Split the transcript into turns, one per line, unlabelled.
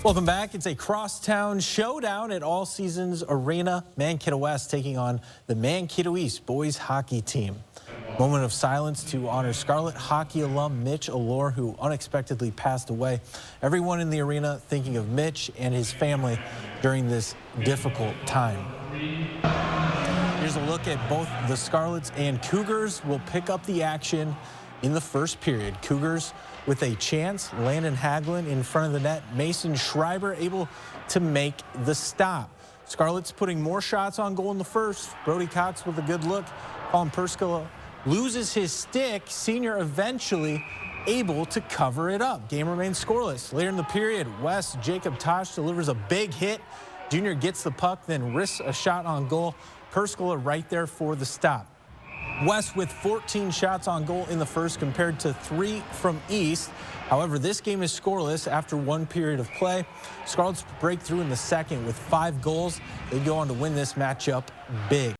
Welcome back. It's a crosstown showdown at All Seasons Arena. Mankato West taking on the Mankato East boys hockey team. Moment of silence to honor Scarlet hockey alum Mitch Allure, who unexpectedly passed away. Everyone in the arena thinking of Mitch and his family during this difficult time. Here's a look at both the Scarlets and Cougars. Will pick up the action in the first period. Cougars with a chance. Landon Hagelin in front of the net. Mason Schreiber able to make the stop. Scarlets putting more shots on goal in the first. Brody Cox with a good look. Colin Perskala loses his stick. Senior eventually able to cover it up. Game remains scoreless. Later in the period, West Jacob Tosh delivers a big hit. Junior gets the puck, then risks a shot on goal. Perskala right there for the stop. West with 14 shots on goal in the first compared to 3 from East. However, this game is scoreless after one period of play. Scarlets break through in the second with 5 goals. They go on to win this matchup big.